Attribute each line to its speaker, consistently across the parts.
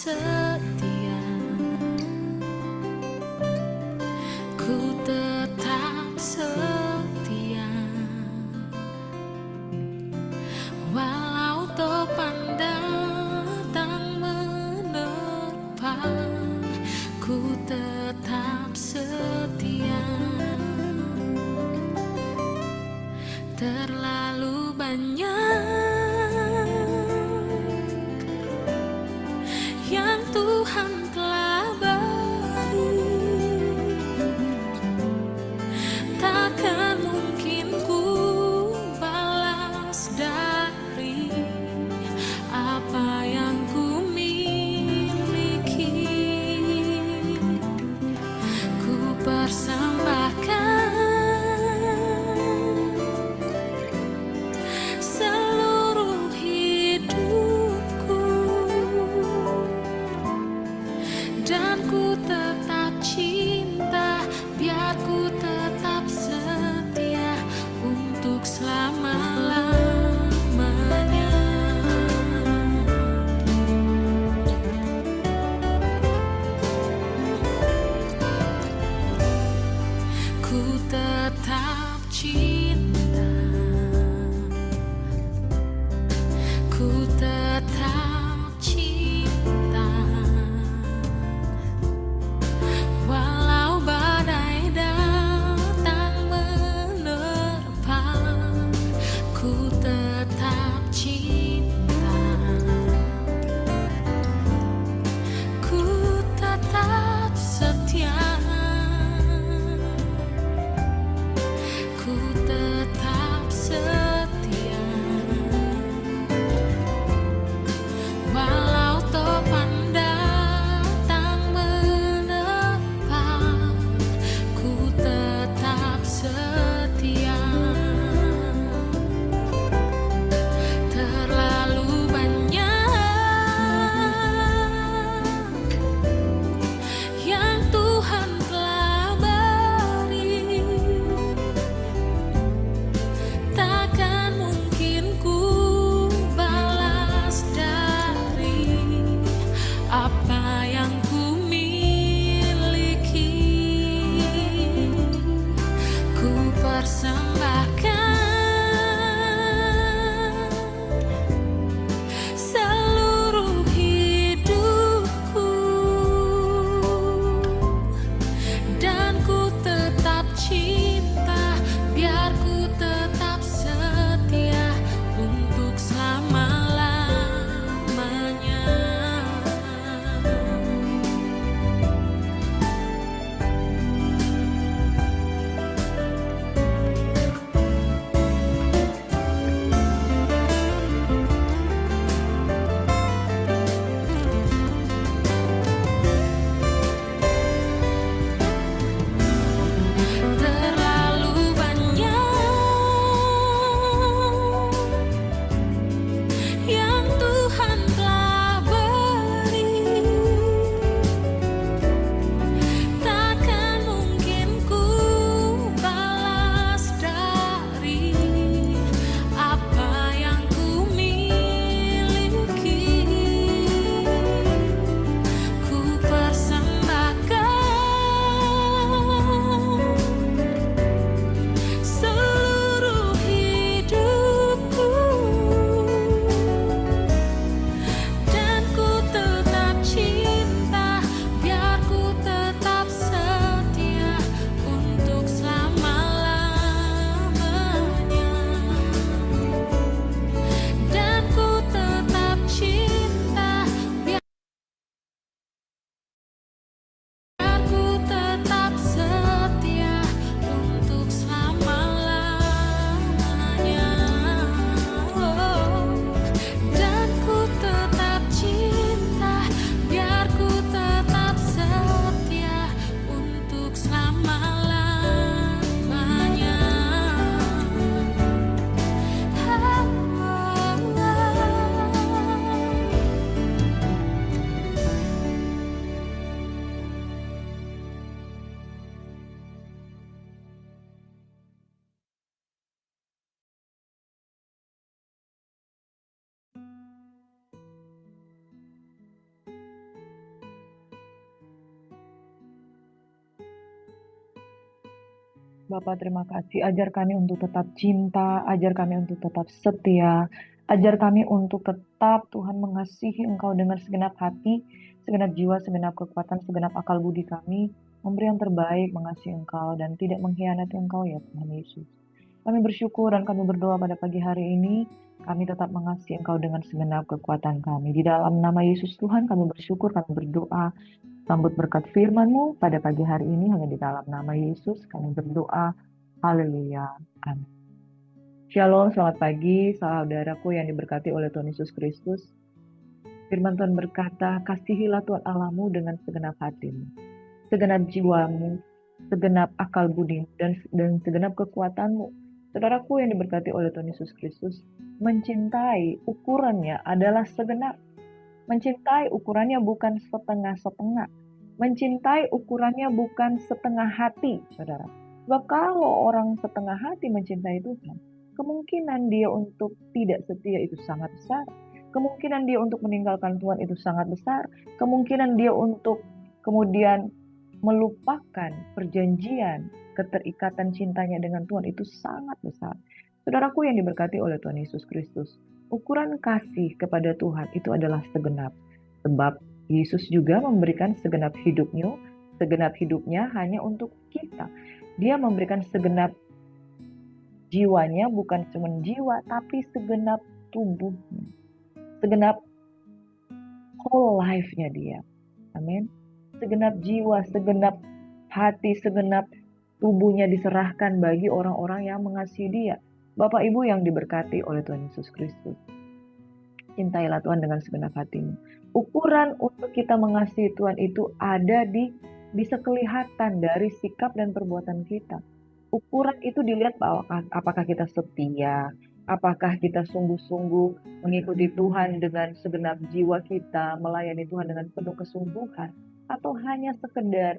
Speaker 1: setia, ku tetap setia, walau topan datang menerpa, ku tetap setia. Terlalu banyak yang
Speaker 2: Bapa, terima kasih. Ajar kami untuk tetap cinta, ajar kami untuk tetap setia, ajar kami untuk tetap Tuhan mengasihi Engkau dengan segenap hati, segenap jiwa, segenap kekuatan, segenap akal budi kami, memberi yang terbaik, mengasihi Engkau, dan tidak mengkhianati Engkau ya Tuhan Yesus. Kami bersyukur dan kami berdoa pada pagi hari ini, kami tetap mengasihi Engkau dengan segenap kekuatan kami. Di dalam nama Yesus Tuhan kami bersyukur, kami berdoa, sambut berkat firman-Mu pada pagi hari ini hanya di dalam nama Yesus kami berdoa. Haleluya. Amin. Shalom, selamat pagi saudaraku yang diberkati oleh Tuhan Yesus Kristus. Firman Tuhan berkata, kasihilah Tuhan Allahmu dengan segenap hatimu, segenap jiwamu, segenap akal budimu, dan segenap kekuatanmu. Saudaraku yang diberkati oleh Tuhan Yesus Kristus, mencintai ukurannya adalah segenap. Mencintai ukurannya bukan setengah-setengah. Mencintai ukurannya bukan setengah hati, saudara. Sebab kalau orang setengah hati mencintai Tuhan, kemungkinan dia untuk tidak setia itu sangat besar. Kemungkinan dia untuk meninggalkan Tuhan itu sangat besar. Kemungkinan dia untuk kemudian melupakan perjanjian, keterikatan cintanya dengan Tuhan itu sangat besar. Saudaraku yang diberkati oleh Tuhan Yesus Kristus, ukuran kasih kepada Tuhan itu adalah segenap. Sebab Yesus juga memberikan segenap hidupnya hanya untuk kita. Dia memberikan segenap jiwanya, bukan cuma jiwa, tapi segenap tubuhnya. Segenap whole life-nya dia. Amin. Segenap jiwa, segenap hati, segenap tubuhnya diserahkan bagi orang-orang yang mengasihi dia. Bapak Ibu yang diberkati oleh Tuhan Yesus Kristus, cintailah Tuhan dengan segenap hatimu. Ukuran untuk kita mengasihi Tuhan itu ada bisa kelihatan dari sikap dan perbuatan kita. Ukuran itu dilihat bahwa apakah kita setia, apakah kita sungguh-sungguh mengikuti Tuhan dengan segenap jiwa kita, melayani Tuhan dengan penuh kesungguhan, atau hanya sekedar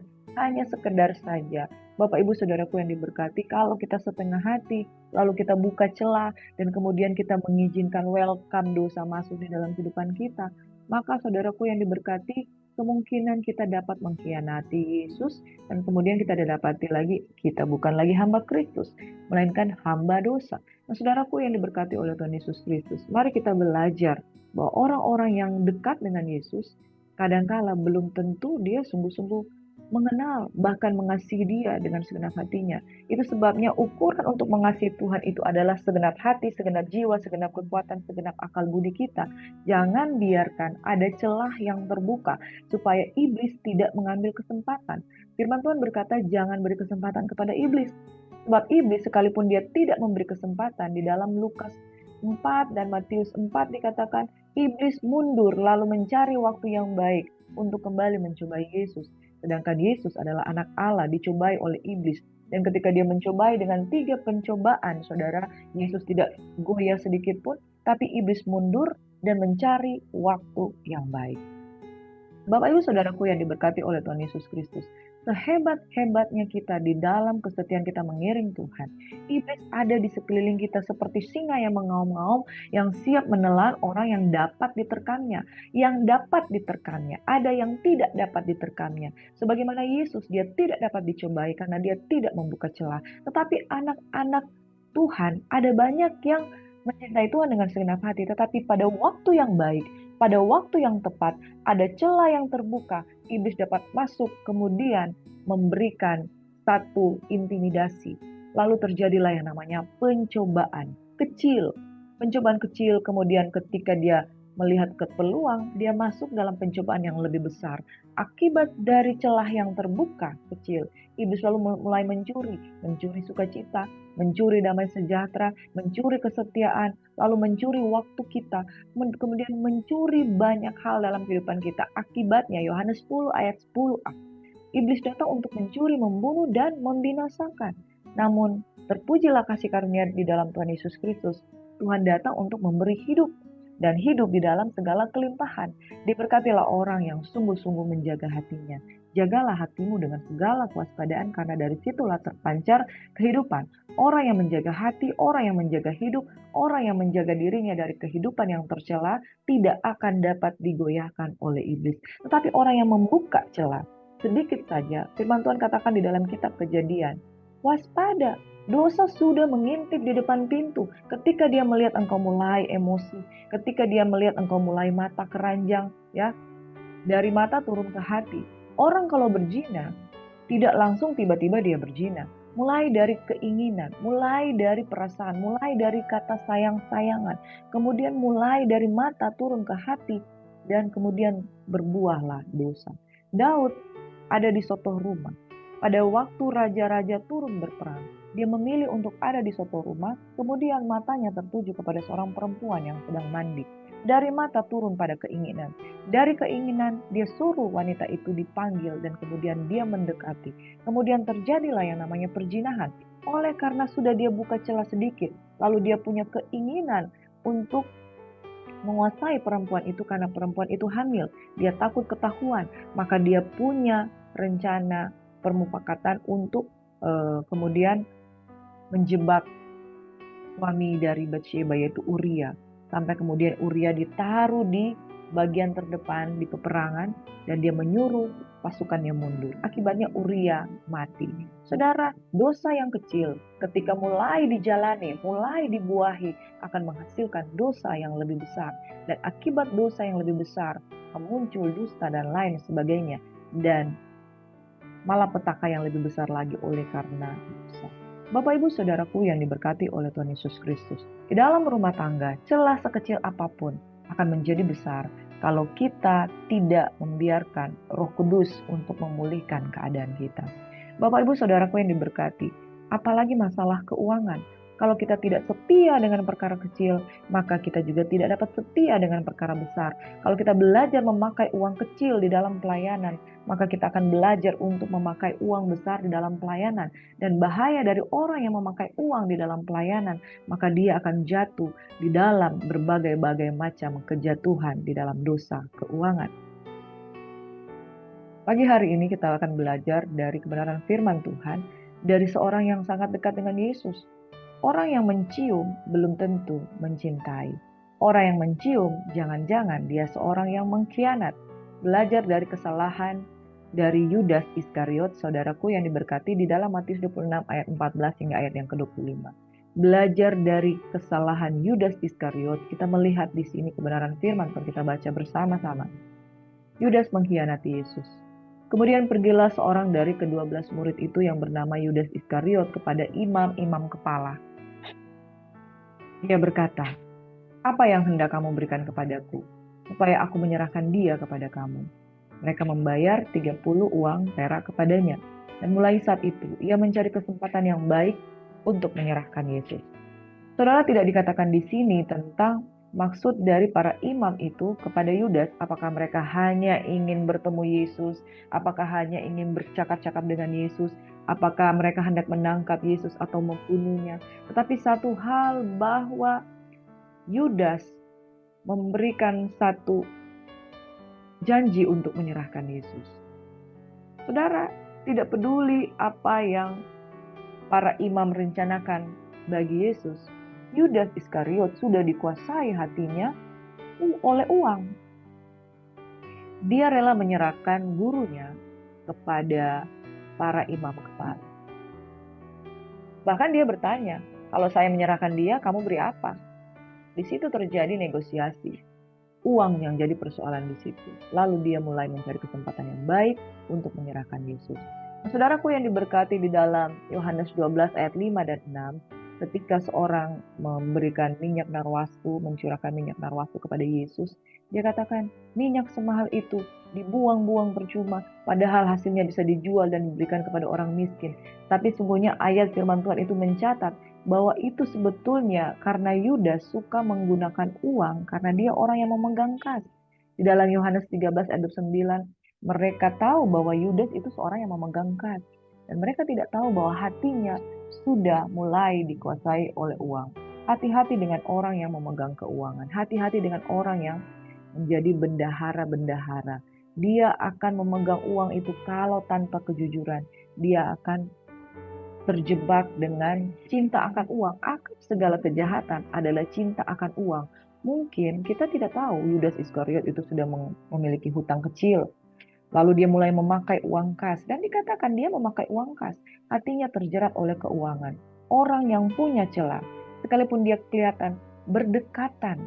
Speaker 2: saja. Bapak Ibu Saudaraku yang diberkati, kalau kita setengah hati, lalu kita buka celah, dan kemudian kita mengizinkan welcome dosa masuk di dalam kehidupan kita, maka saudaraku yang diberkati, kemungkinan kita dapat mengkhianati Yesus, dan kemudian kita dapati lagi, kita bukan lagi hamba Kristus, melainkan hamba dosa. Nah, saudaraku yang diberkati oleh Tuhan Yesus Kristus, mari kita belajar bahwa orang-orang yang dekat dengan Yesus, kadangkala belum tentu dia sungguh-sungguh mengenal, bahkan mengasihi dia dengan segenap hatinya. Itu sebabnya ukuran untuk mengasihi Tuhan itu adalah segenap hati, segenap jiwa, segenap kekuatan, segenap akal budi kita. Jangan biarkan ada celah yang terbuka, supaya iblis tidak mengambil kesempatan. Firman Tuhan berkata, jangan beri kesempatan kepada iblis. Sebab iblis sekalipun dia tidak memberi kesempatan, di dalam Lukas 4 dan Matius 4 dikatakan, iblis mundur lalu mencari waktu yang baik untuk kembali mencobai Yesus. Sedangkan Yesus adalah anak Allah, dicobai oleh iblis. Dan ketika dia mencobai dengan 3 pencobaan, saudara, Yesus tidak goyah sedikit pun, tapi iblis mundur dan mencari waktu yang baik. Bapak Ibu Saudaraku yang diberkati oleh Tuhan Yesus Kristus, sehebat-hebatnya kita di dalam kesetiaan kita mengiring Tuhan, iblis ada di sekeliling kita seperti singa yang mengaum-ngaum, yang siap menelan orang yang dapat diterkamnya. Yang dapat diterkamnya, ada yang tidak dapat diterkamnya. Sebagaimana Yesus, dia tidak dapat dicobai karena dia tidak membuka celah. Tetapi anak-anak Tuhan, ada banyak yang mencintai Tuhan dengan segenap hati, tetapi pada waktu yang baik, pada waktu yang tepat, ada celah yang terbuka, iblis dapat masuk kemudian memberikan satu intimidasi. Lalu terjadilah yang namanya pencobaan kecil. Pencobaan kecil, kemudian ketika dia melihat ke peluang, dia masuk dalam pencobaan yang lebih besar. Akibat dari celah yang terbuka kecil, iblis lalu mulai mencuri sukacita, mencuri damai sejahtera, mencuri kesetiaan, lalu mencuri waktu kita, kemudian mencuri banyak hal dalam kehidupan kita. Akibatnya Yohanes 10 ayat 10a, iblis datang untuk mencuri, membunuh, dan membinasakan. Namun terpujilah kasih karunia di dalam Tuhan Yesus Kristus. Tuhan datang untuk memberi hidup, dan hidup di dalam segala kelimpahan. Diberkatilah orang yang sungguh-sungguh menjaga hatinya. Jagalah hatimu dengan segala kewaspadaan, karena dari situlah terpancar kehidupan. Orang yang menjaga hati, orang yang menjaga hidup, orang yang menjaga dirinya dari kehidupan yang tercela, tidak akan dapat digoyahkan oleh iblis. Tetapi orang yang membuka celah, sedikit saja, firman Tuhan katakan di dalam kitab Kejadian, Waspada, dosa sudah mengintip di depan pintu. Ketika dia melihat engkau mulai emosi, ketika dia melihat engkau mulai mata keranjang, ya, dari mata turun ke hati. Orang kalau berzina, tidak langsung tiba-tiba dia berzina. Mulai dari keinginan, mulai dari perasaan, mulai dari kata sayang-sayangan. Kemudian mulai dari mata turun ke hati. Dan kemudian berbuahlah dosa. Daud ada di suatu rumah. Pada waktu raja-raja turun berperang, dia memilih untuk ada di suatu rumah, kemudian matanya tertuju kepada seorang perempuan yang sedang mandi. Dari mata turun pada keinginan. Dari keinginan, dia suruh wanita itu dipanggil dan kemudian dia mendekati. Kemudian terjadilah yang namanya perzinahan. Oleh karena sudah dia buka celah sedikit, lalu dia punya keinginan untuk menguasai perempuan itu karena perempuan itu hamil. Dia takut ketahuan, maka dia punya rencana permufakatan untuk kemudian menjebak suami dari Batsheba yaitu Uria. Sampai kemudian Uria ditaruh di bagian terdepan di peperangan dan dia menyuruh pasukannya mundur. Akibatnya Uria mati. Saudara, dosa yang kecil ketika mulai dijalani, mulai dibuahi akan menghasilkan dosa yang lebih besar. Dan akibat dosa yang lebih besar muncul dusta dan lain sebagainya. Dan malapetaka yang lebih besar lagi oleh karena dosa. Bapak Ibu Saudaraku yang diberkati oleh Tuhan Yesus Kristus, di dalam rumah tangga celah sekecil apapun akan menjadi besar kalau kita tidak membiarkan Roh Kudus untuk memulihkan keadaan kita. Bapak Ibu Saudaraku yang diberkati, apalagi masalah keuangan. Kalau kita tidak setia dengan perkara kecil, maka kita juga tidak dapat setia dengan perkara besar. Kalau kita belajar memakai uang kecil di dalam pelayanan, maka kita akan belajar untuk memakai uang besar di dalam pelayanan. Dan bahaya dari orang yang memakai uang di dalam pelayanan, maka dia akan jatuh di dalam berbagai-bagai macam kejatuhan di dalam dosa keuangan. Pagi hari ini kita akan belajar dari kebenaran firman Tuhan dari seorang yang sangat dekat dengan Yesus. Orang yang mencium belum tentu mencintai. Orang yang mencium jangan-jangan dia seorang yang mengkhianat. Belajar dari kesalahan dari Yudas Iskariot, saudaraku yang diberkati di dalam Matius 26 ayat 14 hingga ayat yang ke-25. Belajar dari kesalahan Yudas Iskariot, kita melihat di sini kebenaran firman yang kita baca bersama-sama. Yudas mengkhianati Yesus. Kemudian pergilah seorang dari ke-12 murid itu yang bernama Yudas Iskariot kepada imam-imam kepala. Dia berkata, "Apa yang hendak kamu berikan kepadaku, supaya aku menyerahkan dia kepada kamu?" Mereka membayar 30 uang perak kepadanya. Dan mulai saat itu, ia mencari kesempatan yang baik untuk menyerahkan Yesus. Saudara, tidak dikatakan di sini tentang maksud dari para imam itu kepada Yudas, apakah mereka hanya ingin bertemu Yesus, apakah hanya ingin bercakap-cakap dengan Yesus, apakah mereka hendak menangkap Yesus atau membunuhnya. Tetapi satu hal bahwa Yudas memberikan satu janji untuk menyerahkan Yesus. Saudara, tidak peduli apa yang para imam rencanakan bagi Yesus, Yudas Iskariot sudah dikuasai hatinya oleh uang. Dia rela menyerahkan gurunya kepada para imam kepala. Bahkan dia bertanya, kalau saya menyerahkan dia, kamu beri apa? Di situ terjadi negosiasi. Uang yang jadi persoalan di situ. Lalu dia mulai mencari kesempatan yang baik untuk menyerahkan Yesus. Nah, saudaraku yang diberkati di dalam Yohanes 12 ayat 5 dan 6, ketika seorang memberikan minyak narwastu, mencurahkan minyak narwastu kepada Yesus, dia katakan, minyak semahal itu dibuang-buang percuma, padahal hasilnya bisa dijual dan diberikan kepada orang miskin. Tapi sungguhnya ayat firman Tuhan itu mencatat bahwa itu sebetulnya karena Yudas suka menggunakan uang karena dia orang yang memegang kas. Di dalam Yohanes 13 ayat 9, mereka tahu bahwa Yudas itu seorang yang memegang kas. Dan mereka tidak tahu bahwa hatinya sudah mulai dikuasai oleh uang. Hati-hati dengan orang yang memegang keuangan. Hati-hati dengan orang yang menjadi bendahara-bendahara. Dia akan memegang uang itu kalau tanpa kejujuran. Dia akan terjebak dengan cinta akan uang. Akar segala kejahatan adalah cinta akan uang. Mungkin kita tidak tahu Yudas Iskariot itu sudah memiliki hutang kecil. Lalu dia mulai memakai uang kas. Dan dikatakan dia memakai uang kas. Hatinya terjerat oleh keuangan. Orang yang punya celah, sekalipun dia kelihatan berdekatan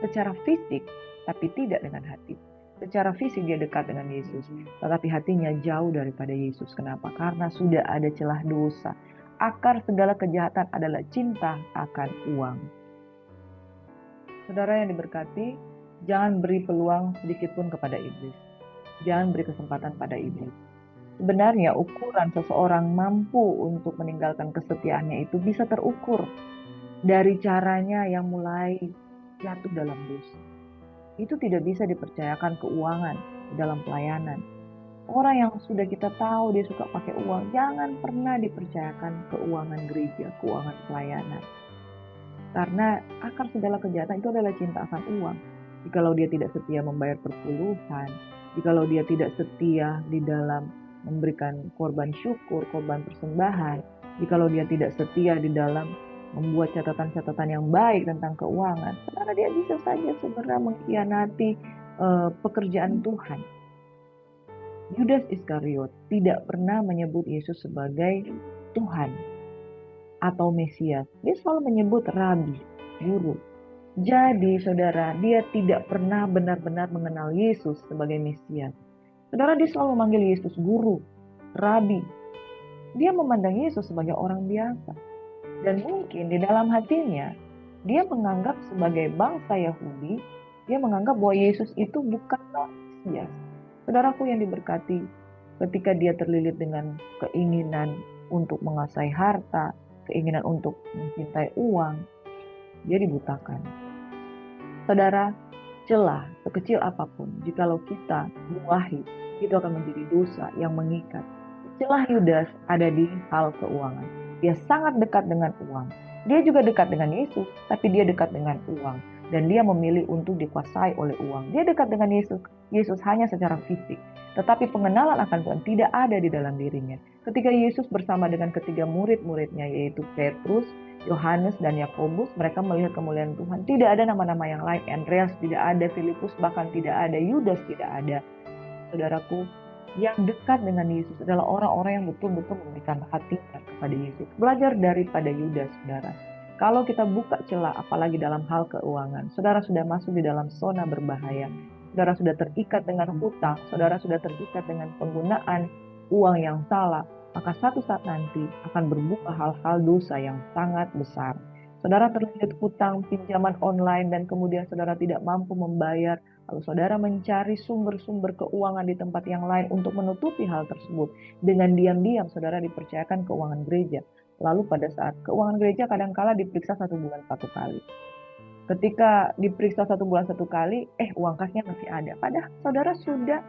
Speaker 2: secara fisik, tapi tidak dengan hati. Secara fisik dia dekat dengan Yesus, tetapi hatinya jauh daripada Yesus. Kenapa? Karena sudah ada celah dosa. Akar segala kejahatan adalah cinta akan uang. Saudara yang diberkati, jangan beri peluang sedikit pun kepada iblis. Jangan beri kesempatan pada iblis. Sebenarnya ukuran seseorang mampu untuk meninggalkan kesetiaannya itu bisa terukur dari caranya yang mulai jatuh dalam dosa. Itu tidak bisa dipercayakan keuangan di dalam pelayanan. Orang yang sudah kita tahu dia suka pakai uang, jangan pernah dipercayakan keuangan gereja, keuangan pelayanan. Karena akar segala kejahatan itu adalah cinta akan uang. Jikalau dia tidak setia membayar perpuluhan, jikalau dia tidak setia di dalam memberikan korban syukur, korban persembahan, jikalau dia tidak setia di dalam membuat catatan-catatan yang baik tentang keuangan, karena dia bisa saja segera mengkhianati pekerjaan Tuhan. Yudas Iskariot tidak pernah menyebut Yesus sebagai Tuhan atau Mesias. Dia selalu menyebut Rabi, Guru. Jadi saudara, dia tidak pernah benar-benar mengenal Yesus sebagai Mesias. Saudara, dia selalu memanggil Yesus Guru, Rabi. Dia memandang Yesus sebagai orang biasa. Dan mungkin di dalam hatinya, dia menganggap sebagai bangsa Yahudi, dia menganggap bahwa Yesus itu bukanlah Mesias. Saudaraku yang diberkati, ketika dia terlilit dengan keinginan untuk menguasai harta, keinginan untuk mencintai uang, dia dibutakan. Saudara, celah sekecil apapun, jikalau kita buahi, itu akan menjadi dosa yang mengikat. Celah Yudas ada di hal keuangan. Dia sangat dekat dengan uang. Dia juga dekat dengan Yesus, tapi dia dekat dengan uang. Dan dia memilih untuk dikuasai oleh uang. Dia dekat dengan Yesus, Yesus hanya secara fisik. Tetapi pengenalan akan Tuhan tidak ada di dalam dirinya. Ketika Yesus bersama dengan ketiga murid-muridnya, yaitu Petrus, Yohanes, dan Yakobus, mereka melihat kemuliaan Tuhan. Tidak ada nama-nama yang lain. Andreas tidak ada, Filipus bahkan tidak ada, Yudas tidak ada. Saudaraku, yang dekat dengan Yesus adalah orang-orang yang betul-betul memberikan hatinya kepada Yesus. Belajar daripada Yudas, saudara. Kalau kita buka celah, apalagi dalam hal keuangan, saudara sudah masuk di dalam zona berbahaya. Saudara sudah terikat dengan hutang, saudara sudah terikat dengan penggunaan uang yang salah, maka satu saat nanti akan berbuka hal-hal dosa yang sangat besar. Saudara terlilit hutang, pinjaman online, dan kemudian saudara tidak mampu membayar, lalu saudara mencari sumber-sumber keuangan di tempat yang lain untuk menutupi hal tersebut. Dengan diam-diam saudara dipercayakan keuangan gereja. Lalu pada saat keuangan gereja kadang-kala diperiksa 1 bulan 1 kali. Ketika diperiksa 1 bulan 1 kali, uang kasnya masih ada. Padahal saudara sudah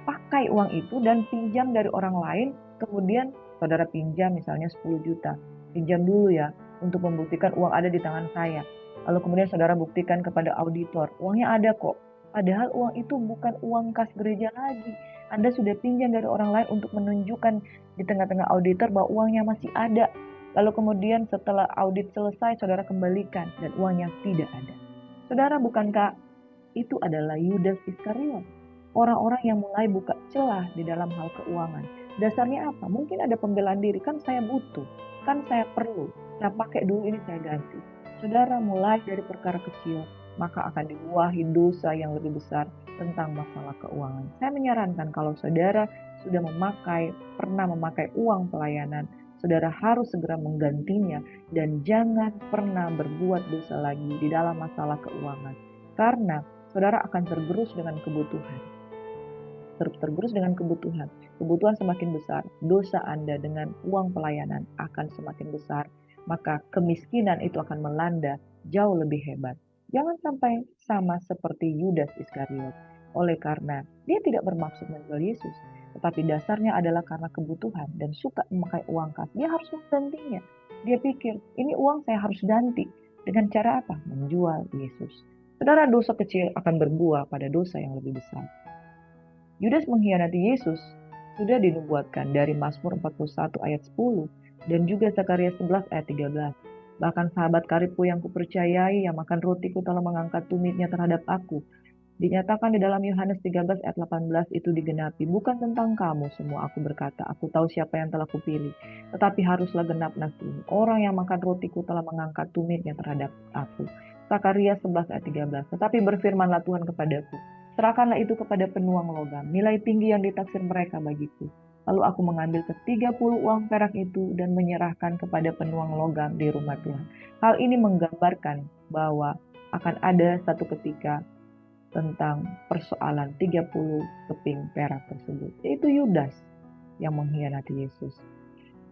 Speaker 2: pakai uang itu dan pinjam dari orang lain, kemudian saudara pinjam misalnya 10 juta. Pinjam dulu ya, untuk membuktikan uang ada di tangan saya. Lalu kemudian saudara buktikan kepada auditor, uangnya ada kok. Padahal uang itu bukan uang kas gereja lagi. Anda sudah pinjam dari orang lain untuk menunjukkan di tengah-tengah auditor bahwa uangnya masih ada. Lalu kemudian setelah audit selesai, saudara kembalikan dan uangnya tidak ada. Saudara, bukankah itu adalah Yudas Iskariot? Orang-orang yang mulai buka celah di dalam hal keuangan. Dasarnya apa? Mungkin ada pembelaan diri, kan saya butuh, kan saya perlu, saya pakai dulu ini saya ganti. Saudara, mulai dari perkara kecil, maka akan dibuahi dosa yang lebih besar tentang masalah keuangan. Saya menyarankan kalau saudara sudah pernah memakai uang pelayanan, saudara harus segera menggantinya dan jangan pernah berbuat dosa lagi di dalam masalah keuangan. Karena saudara akan tergerus dengan kebutuhan. Kebutuhan semakin besar, dosa Anda dengan uang pelayanan akan semakin besar, maka kemiskinan itu akan melanda jauh lebih hebat. Jangan sampai sama seperti Yudas Iskariot, oleh karena dia tidak bermaksud menjual Yesus, tetapi dasarnya adalah karena kebutuhan dan suka memakai uang kas. Dia harus menggantinya. Dia pikir, ini uang saya harus ganti. Dengan cara apa? Menjual Yesus. Saudara, dosa kecil akan berbuah pada dosa yang lebih besar. Yudas mengkhianati Yesus sudah dinubuatkan dari Mazmur 41 ayat 10 dan juga Zakaria 11 ayat 13. Bahkan sahabat karibku yang kupercayai yang makan rotiku telah mengangkat tumitnya terhadap aku. Dinyatakan di dalam Yohanes 13 ayat 18 itu digenapi. Bukan tentang kamu semua aku berkata, aku tahu siapa yang telah kupilih. Tetapi haruslah genap nas ini. Orang yang makan rotiku telah mengangkat tumirnya terhadap aku. Zakaria 11 ayat 13. Tetapi berfirmanlah Tuhan kepadaku, serahkanlah itu kepada penuang logam, nilai tinggi yang ditaksir mereka bagiku. Lalu aku mengambil ke-30 uang perak itu dan menyerahkan kepada penuang logam di rumah Tuhan. Hal ini menggambarkan bahwa akan ada satu ketika tentang persoalan 30 keping perak tersebut. Yaitu Yudas yang mengkhianati Yesus.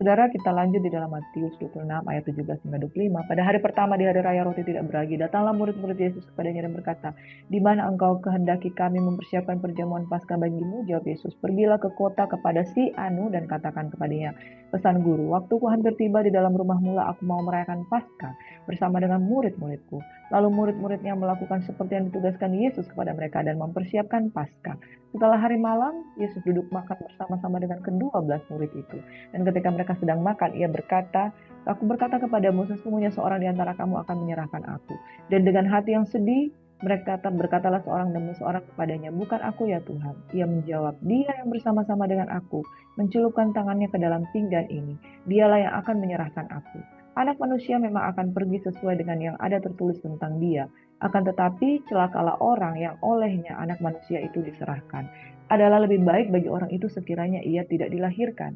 Speaker 2: Saudara, kita lanjut di dalam Matius 26 ayat 17 hingga 25. Pada hari pertama di hari raya roti tidak beragi, datanglah murid-murid Yesus kepadanya dan berkata, di mana engkau kehendaki kami mempersiapkan perjamuan Paskah bagimu? Jawab Yesus, pergilah ke kota kepada si Anu dan katakan kepadanya, pesan guru, waktuku hampir tiba di dalam rumah mula aku mau merayakan Paskah bersama dengan murid-muridku. Lalu murid-muridnya melakukan seperti yang ditugaskan Yesus kepada mereka dan mempersiapkan Paskah. Setelah hari malam, Yesus duduk makan bersama-sama dengan ke-12 murid itu. Dan ketika mereka sedang makan, ia berkata, aku berkata kepadamu, sesungguhnya seorang di antara kamu akan menyerahkan aku. Dan dengan hati yang sedih, mereka berkatalah seorang demi seorang kepadanya, bukan aku ya Tuhan. Ia menjawab, dia yang bersama-sama dengan aku, mencelupkan tangannya ke dalam pinggan ini. Dialah yang akan menyerahkan aku. Anak manusia memang akan pergi sesuai dengan yang ada tertulis tentang dia. Akan tetapi celakalah orang yang olehnya anak manusia itu diserahkan. Adalah lebih baik bagi orang itu sekiranya ia tidak dilahirkan.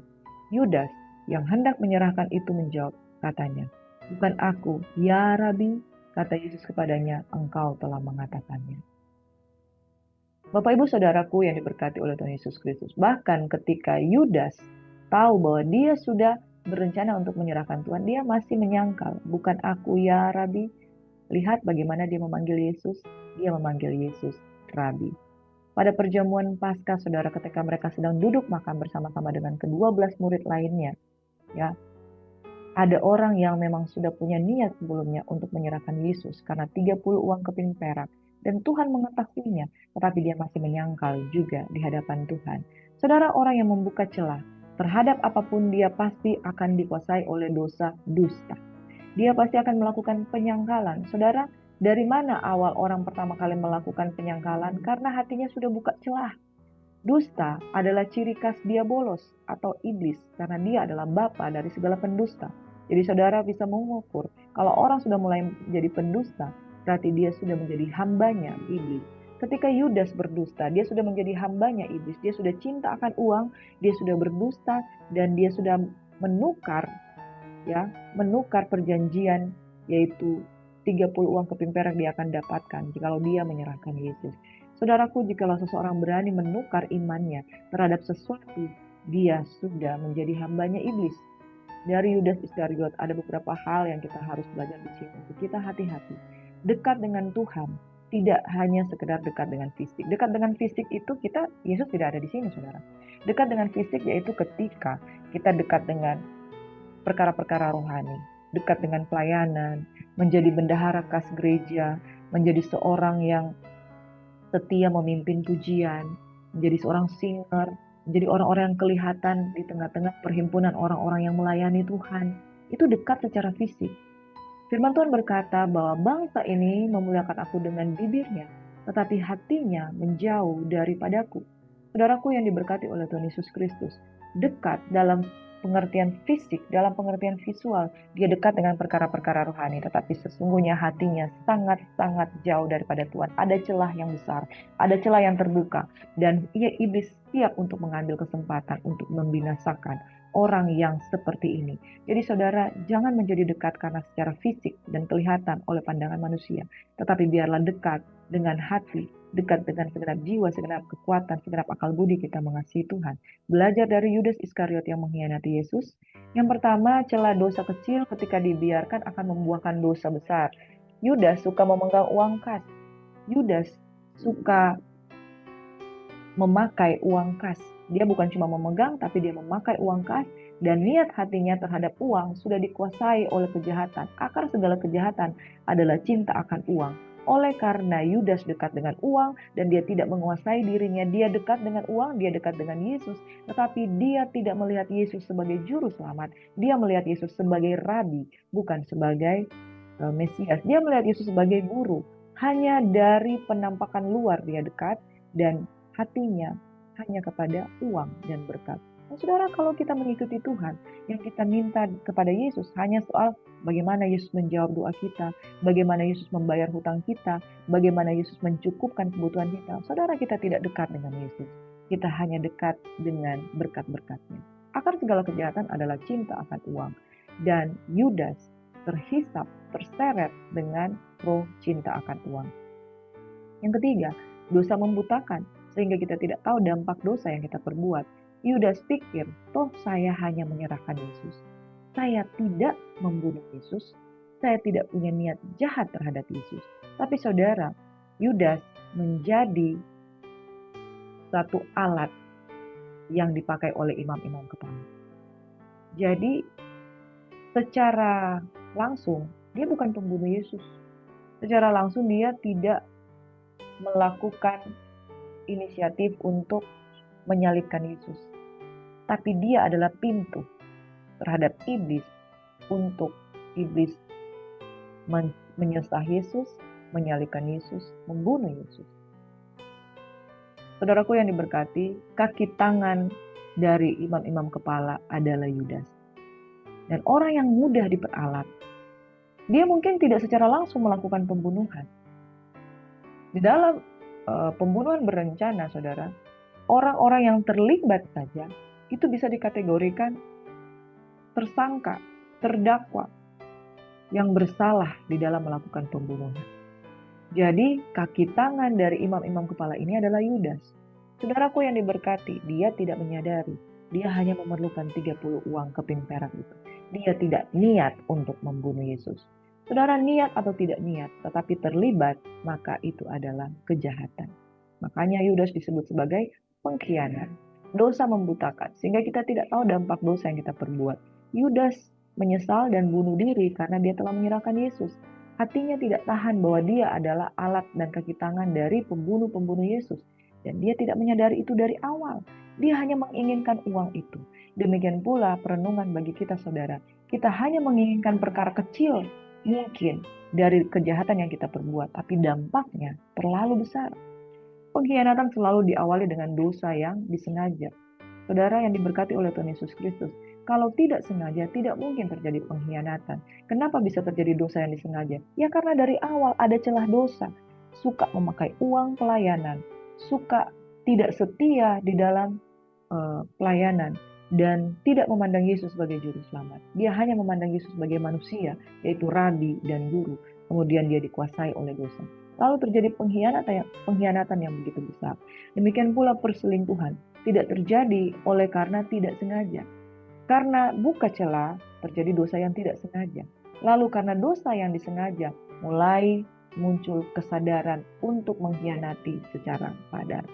Speaker 2: Yudas yang hendak menyerahkan itu menjawab, katanya, bukan aku, ya Rabi, kata Yesus kepadanya, engkau telah mengatakannya. Bapak Ibu Saudaraku yang diberkati oleh Tuhan Yesus Kristus, bahkan ketika Yudas tahu bahwa dia sudah berencana untuk menyerahkan Tuhan, dia masih menyangkal, bukan aku ya Rabi. Lihat bagaimana dia memanggil Yesus, dia memanggil Yesus Rabi. Pada perjamuan Paskah, saudara, ketika mereka sedang duduk makan bersama-sama dengan ke-12 murid lainnya, ya, ada orang yang memang sudah punya niat sebelumnya untuk menyerahkan Yesus karena 30 uang keping perak. Dan Tuhan mengetahuinya, tetapi dia masih menyangkal juga di hadapan Tuhan. Saudara, orang yang membuka celah terhadap apapun dia pasti akan dikuasai oleh dosa dusta. Dia pasti akan melakukan penyangkalan. Saudara, dari mana awal orang pertama kali melakukan penyangkalan? Karena hatinya sudah buka celah. Dusta adalah ciri khas diabolos atau iblis, karena dia adalah bapa dari segala pendusta. Jadi saudara bisa mengukur, kalau orang sudah mulai menjadi pendusta, berarti dia sudah menjadi hambanya iblis. Ketika Yudas berdusta, dia sudah menjadi hambanya iblis. Dia sudah cinta akan uang, dia sudah berdusta, dan dia sudah menukar perjanjian, yaitu 30 uang keping perak dia akan dapatkan jikalau dia menyerahkan Yesus. Saudaraku, jikalau seseorang berani menukar imannya terhadap sesuatu, dia sudah menjadi hambanya iblis. Dari Yudas Iskariot ada beberapa hal yang kita harus belajar di sini untuk kita hati-hati. Dekat dengan Tuhan tidak hanya sekedar dekat dengan fisik. Dekat dengan fisik itu Yesus tidak ada di sini, saudara. Dekat dengan fisik yaitu ketika kita dekat dengan perkara-perkara rohani, dekat dengan pelayanan, menjadi bendahara kas gereja, menjadi seorang yang setia memimpin pujian, menjadi seorang singer, menjadi orang-orang yang kelihatan di tengah-tengah perhimpunan orang-orang yang melayani Tuhan. Itu dekat secara fisik. Firman Tuhan berkata bahwa bangsa ini memuliakan aku dengan bibirnya, tetapi hatinya menjauh daripadaku. Saudaraku yang diberkati oleh Tuhan Yesus Kristus, dekat dalam pengertian fisik, dalam pengertian visual, dia dekat dengan perkara-perkara rohani, tetapi sesungguhnya hatinya sangat-sangat jauh daripada Tuhan. Ada celah yang besar, ada celah yang terbuka, dan iblis siap untuk mengambil kesempatan untuk membinasakan orang yang seperti ini. Jadi saudara, jangan menjadi dekat karena secara fisik dan kelihatan oleh pandangan manusia, tetapi biarlah dekat dengan hati, dekat dengan segenap jiwa, segenap kekuatan, segenap akal budi kita mengasihi Tuhan. Belajar dari Yudas Iskariot yang mengkhianati Yesus. Yang pertama, celah dosa kecil ketika dibiarkan akan membuahkan dosa besar. Yudas suka memegang uang kas. Yudas suka memakai uang kas. Dia bukan cuma memegang, tapi dia memakai uang kas, dan niat hatinya terhadap uang sudah dikuasai oleh kejahatan. Akar segala kejahatan adalah cinta akan uang. Oleh karena Yudas dekat dengan uang dan dia tidak menguasai dirinya, dia dekat dengan uang, dia dekat dengan Yesus, tetapi dia tidak melihat Yesus sebagai juru selamat. Dia melihat Yesus sebagai rabi, bukan sebagai Mesias. Dia melihat Yesus sebagai guru. Hanya dari penampakan luar dia dekat dan hatinya hanya kepada uang dan berkat. Nah, saudara, kalau kita mengikuti Tuhan, yang kita minta kepada Yesus hanya soal bagaimana Yesus menjawab doa kita, bagaimana Yesus membayar hutang kita, bagaimana Yesus mencukupkan kebutuhan kita. Saudara, kita tidak dekat dengan Yesus. Kita hanya dekat dengan berkat-berkatnya. Akar segala kejahatan adalah cinta akan uang. Dan Yudas terhisap, terseret dengan roh cinta akan uang. Yang ketiga, dosa membutakan, sehingga kita tidak tahu dampak dosa yang kita perbuat. Yudas pikir, toh saya hanya menyerahkan Yesus. Saya tidak membunuh Yesus. Saya tidak punya niat jahat terhadap Yesus. Tapi saudara, Yudas menjadi satu alat yang dipakai oleh imam-imam kepala. Jadi secara langsung dia bukan pembunuh Yesus. Secara langsung dia tidak melakukan inisiatif untuk menyalibkan Yesus. Tapi dia adalah pintu terhadap iblis untuk iblis menyesah Yesus, menyalibkan Yesus, membunuh Yesus. Saudaraku yang diberkati, kaki tangan dari imam-imam kepala adalah Yudas. Dan orang yang mudah diperalat, dia mungkin tidak secara langsung melakukan pembunuhan. Di dalam pembunuhan berencana, saudara, orang-orang yang terlibat saja itu bisa dikategorikan tersangka, terdakwa, yang bersalah di dalam melakukan pembunuhan. Jadi kaki tangan dari imam-imam kepala ini adalah Yudas. Saudaraku yang diberkati, dia tidak menyadari. Dia hanya memerlukan 30 uang keping perak itu. Dia tidak niat untuk membunuh Yesus. Saudara, niat atau tidak niat, tetapi terlibat, maka itu adalah kejahatan. Makanya Yudas disebut sebagai pengkhianat. Dosa membutakan, sehingga kita tidak tahu dampak dosa yang kita perbuat. Yudas menyesal dan bunuh diri karena dia telah menyerahkan Yesus. Hatinya tidak tahan bahwa dia adalah alat dan kaki tangan dari pembunuh-pembunuh Yesus. Dan dia tidak menyadari itu dari awal. Dia hanya menginginkan uang itu. Demikian pula perenungan bagi kita, saudara. Kita hanya menginginkan perkara kecil mungkin dari kejahatan yang kita perbuat. Tapi dampaknya terlalu besar. Pengkhianatan selalu diawali dengan dosa yang disengaja. Saudara yang diberkati oleh Tuhan Yesus Kristus, kalau tidak sengaja, tidak mungkin terjadi pengkhianatan. Kenapa bisa terjadi dosa yang disengaja? Ya karena dari awal ada celah dosa. Suka memakai uang pelayanan, suka tidak setia di dalam pelayanan, dan tidak memandang Yesus sebagai juru selamat. Dia hanya memandang Yesus sebagai manusia, yaitu rabi dan guru. Kemudian dia dikuasai oleh dosa. Lalu terjadi pengkhianatan yang begitu besar. Demikian pula perselingkuhan tidak terjadi oleh karena tidak sengaja. Karena buka celah terjadi dosa yang tidak sengaja. Lalu karena dosa yang disengaja mulai muncul kesadaran untuk mengkhianati secara sadar.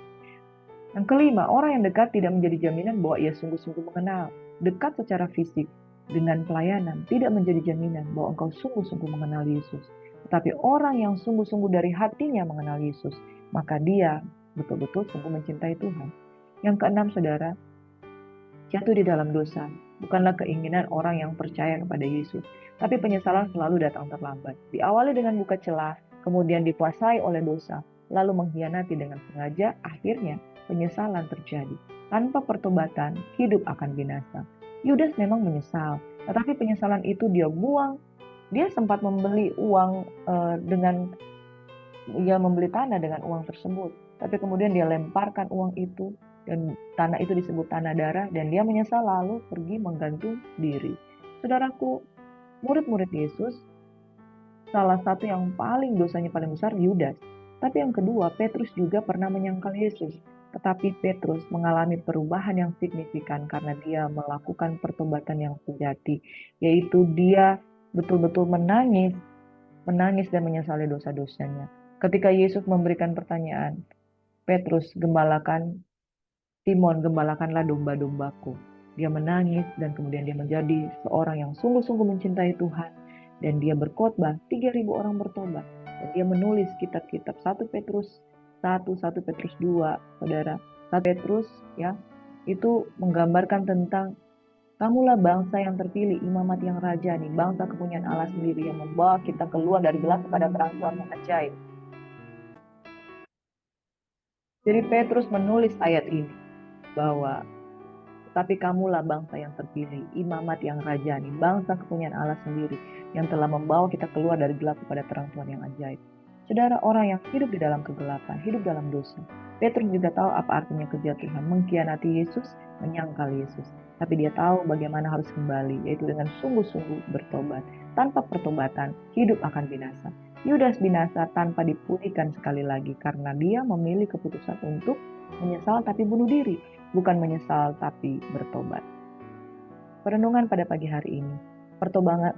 Speaker 2: Yang kelima, orang yang dekat tidak menjadi jaminan bahwa ia sungguh-sungguh mengenal. Dekat secara fisik dengan pelayanan tidak menjadi jaminan bahwa engkau sungguh-sungguh mengenal Yesus. Tetapi orang yang sungguh-sungguh dari hatinya mengenal Yesus, maka dia betul-betul sungguh mencintai Tuhan. Yang keenam, saudara, jatuh di dalam dosa bukanlah keinginan orang yang percaya kepada Yesus, tapi penyesalan selalu datang terlambat. Diawali dengan buka celah, kemudian dikuasai oleh dosa, lalu mengkhianati dengan sengaja, akhirnya penyesalan terjadi. Tanpa pertobatan, hidup akan binasa. Yudas memang menyesal, tetapi penyesalan itu dia buang. Dia sempat membeli uang membeli tanah dengan uang tersebut, tapi kemudian dia lemparkan uang itu, dan tanah itu disebut tanah darah, dan dia menyesal lalu pergi menggantung diri. Saudaraku, murid-murid Yesus, salah satu yang dosanya paling besar Yudas. Tapi yang kedua, Petrus juga pernah menyangkal Yesus. Tetapi Petrus mengalami perubahan yang signifikan karena dia melakukan pertobatan yang sejati, yaitu dia betul-betul menangis dan menyesali dosa-dosanya. Ketika Yesus memberikan pertanyaan, Petrus, Simon, gembalakanlah domba-dombaku. Dia menangis dan kemudian dia menjadi seorang yang sungguh-sungguh mencintai Tuhan. Dan dia berkhotbah, 3.000 orang bertobat. Dan dia menulis kitab-kitab 1 Petrus 1, 1 Petrus 2, saudara. 1 Petrus ya, itu menggambarkan tentang kamulah bangsa yang terpilih, imamat yang rajani, bangsa kepunyaan Allah sendiri yang membawa kita keluar dari gelap kepada terang Tuhan yang ajaib. Jadi Petrus menulis ayat ini bahwa tetapi kamulah bangsa yang terpilih, imamat yang rajani, bangsa kepunyaan Allah sendiri yang telah membawa kita keluar dari gelap kepada terang Tuhan yang ajaib. Saudara, orang yang hidup di dalam kegelapan, hidup dalam dosa. Petrus juga tahu apa artinya kejatuhan, mengkhianati Yesus, menyangkal Yesus. Tapi dia tahu bagaimana harus kembali, yaitu dengan sungguh-sungguh bertobat. Tanpa pertobatan, hidup akan binasa. Yudas binasa tanpa dipulihkan sekali lagi karena dia memilih keputusan untuk menyesal tapi bunuh diri, bukan menyesal tapi bertobat. Perenungan pada pagi hari ini,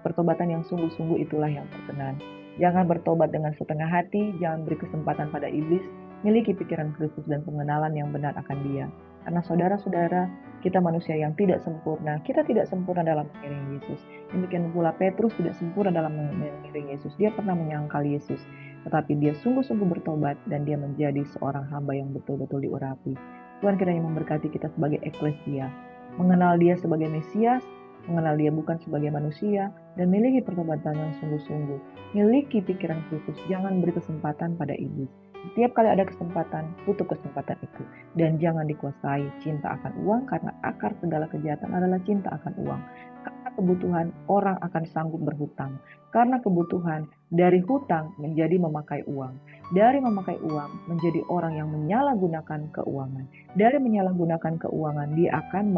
Speaker 2: pertobatan yang sungguh-sungguh itulah yang berkenan. Jangan bertobat dengan setengah hati, jangan beri kesempatan pada iblis, miliki pikiran Kristus dan pengenalan yang benar akan Dia. Karena saudara-saudara, kita manusia yang tidak sempurna, kita tidak sempurna dalam mengiringi Yesus. Demikian pula Petrus tidak sempurna dalam mengiringi Yesus. Dia pernah menyangkal Yesus, tetapi dia sungguh-sungguh bertobat dan dia menjadi seorang hamba yang betul-betul diurapi. Tuhan kiranya memberkati kita sebagai eklesia, mengenal Dia sebagai Mesias, mengenal Dia bukan sebagai manusia, dan miliki pertobatan yang sungguh-sungguh. Miliki pikiran Kristus, jangan beri kesempatan pada iblis. Setiap kali ada kesempatan, tutup kesempatan itu. Dan jangan dikuasai cinta akan uang, karena akar segala kejahatan adalah cinta akan uang. Karena kebutuhan, orang akan sanggup berhutang. Karena kebutuhan, dari hutang menjadi memakai uang. Dari memakai uang menjadi orang yang menyalahgunakan keuangan. Dari menyalahgunakan keuangan, dia akan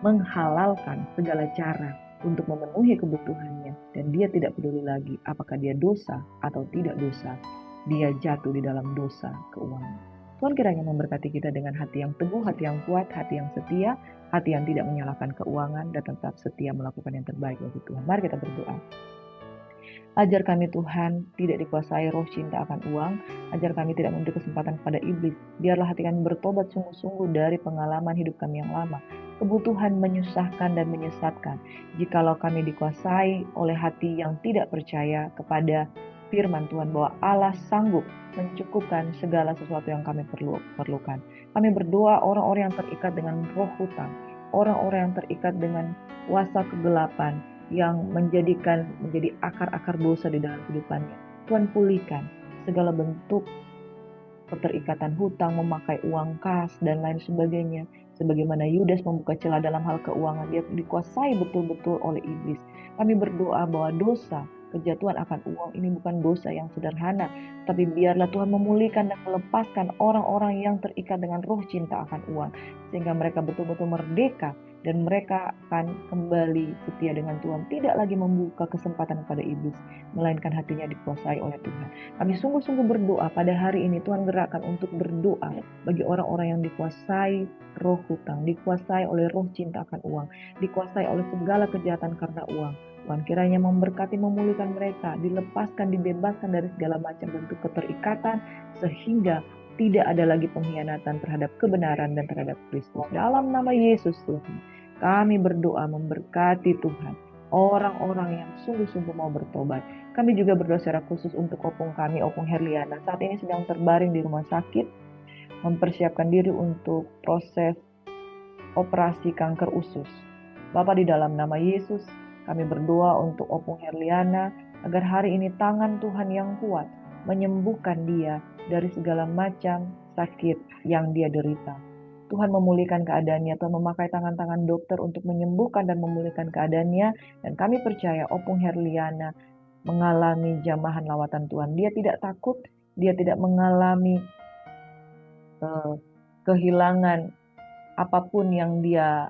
Speaker 2: menghalalkan segala cara untuk memenuhi kebutuhannya. Dan dia tidak peduli lagi apakah dia dosa atau tidak dosa. Dia jatuh di dalam dosa keuangan. Tuhan kiranya memberkati kita dengan hati yang teguh, hati yang kuat, hati yang setia, hati yang tidak menyalahkan keuangan, dan tetap setia melakukan yang terbaik bagi Tuhan. Mari kita berdoa. Ajar kami Tuhan tidak dikuasai roh cinta akan uang. Ajar kami tidak memberi kesempatan kepada iblis. Biarlah hati kami bertobat sungguh-sungguh dari pengalaman hidup kami yang lama. Kebutuhan menyusahkan dan menyesatkan. Jikalau kami dikuasai oleh hati yang tidak percaya kepada firman Tuhan bahwa Allah sanggup mencukupkan segala sesuatu yang kami perlukan. Kami berdoa orang-orang yang terikat dengan roh hutang, orang-orang yang terikat dengan kuasa kegelapan, yang menjadi akar-akar dosa di dalam kehidupannya. Tuhan pulihkan segala bentuk keterikatan hutang, memakai uang kas, dan lain sebagainya. Sebagaimana Yudas membuka celah dalam hal keuangan, dia dikuasai betul-betul oleh iblis. Kami berdoa bahwa dosa, kejatuhan akan uang ini bukan dosa yang sederhana, tapi biarlah Tuhan memulihkan dan melepaskan orang-orang yang terikat dengan roh cinta akan uang, sehingga mereka betul-betul merdeka dan mereka akan kembali setia dengan Tuhan, tidak lagi membuka kesempatan kepada iblis, melainkan hatinya dikuasai oleh Tuhan. Kami sungguh-sungguh berdoa pada hari ini, Tuhan gerakkan untuk berdoa bagi orang-orang yang dikuasai roh hutang, dikuasai oleh roh cinta akan uang, dikuasai oleh segala kejahatan karena uang. Tuhan kiranya memberkati, memulihkan mereka, dilepaskan, dibebaskan dari segala macam bentuk keterikatan, sehingga tidak ada lagi pengkhianatan terhadap kebenaran dan terhadap Kristus. Dalam nama Yesus Tuhan, kami berdoa memberkati Tuhan orang-orang yang sungguh-sungguh mau bertobat. Kami juga berdoa secara khusus untuk opung kami, Opung Herliana. Saat ini sedang terbaring di rumah sakit, mempersiapkan diri untuk proses operasi kanker usus. Bapak, di dalam nama Yesus, kami berdoa untuk Opung Herliana, agar hari ini tangan Tuhan yang kuat menyembuhkan dia dari segala macam sakit yang dia derita. Tuhan memulihkan keadaannya, Tuhan memakai tangan-tangan dokter untuk menyembuhkan dan memulihkan keadaannya, dan kami percaya Opung Herliana mengalami jamahan lawatan Tuhan. Dia tidak takut, dia tidak mengalami kehilangan apapun yang dia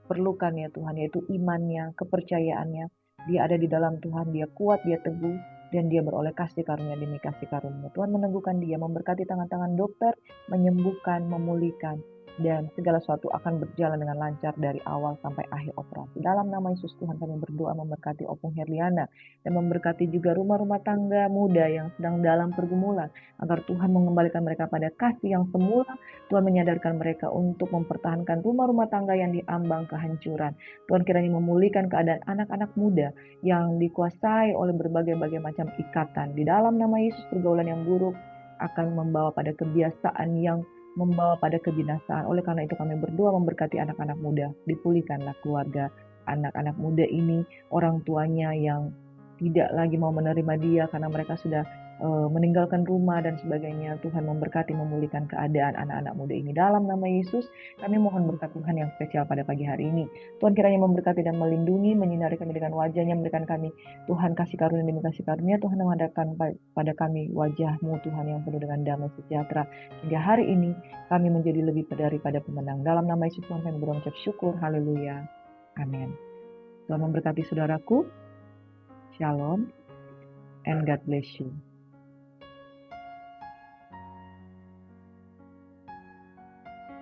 Speaker 2: perlukan ya Tuhan, yaitu imannya, kepercayaannya. Dia ada di dalam Tuhan, dia kuat, dia teguh, dan dia beroleh kasih karunia demi kasih karunia. Tuhan meneguhkan dia, memberkati tangan-tangan dokter, menyembuhkan, memulihkan, dan segala sesuatu akan berjalan dengan lancar dari awal sampai akhir operasi. Dalam nama Yesus Tuhan kami berdoa memberkati Opung Herliana, dan memberkati juga rumah-rumah tangga muda yang sedang dalam pergumulan, agar Tuhan mengembalikan mereka pada kasih yang semula. Tuhan menyadarkan mereka untuk mempertahankan rumah-rumah tangga yang diambang kehancuran. Tuhan kiranya memulihkan keadaan anak-anak muda yang dikuasai oleh berbagai-bagai macam ikatan. Di dalam nama Yesus, pergaulan yang buruk akan membawa pada kebiasaan yang membawa pada kebinasaan. Oleh karena itu kami berdoa memberkati anak-anak muda. Dipulihkanlah keluarga anak-anak muda ini, orang tuanya yang tidak lagi mau menerima dia karena mereka sudah meninggalkan rumah dan sebagainya. Tuhan memberkati, memulihkan keadaan anak-anak muda ini. Dalam nama Yesus, kami mohon berkat Tuhan yang spesial pada pagi hari ini. Tuhan kiranya memberkati dan melindungi, menyinari kami dengan wajah-Nya, memberikan kami Tuhan kasih karunia demi kasih karunia. Tuhan mengadakan pada kami wajah-Mu Tuhan yang penuh dengan damai sejahtera. Hingga hari ini kami menjadi lebih daripada pemenang. Dalam nama Yesus Tuhan kami berucap syukur. Haleluya. Amin. Tuhan memberkati saudaraku. Shalom and God bless you.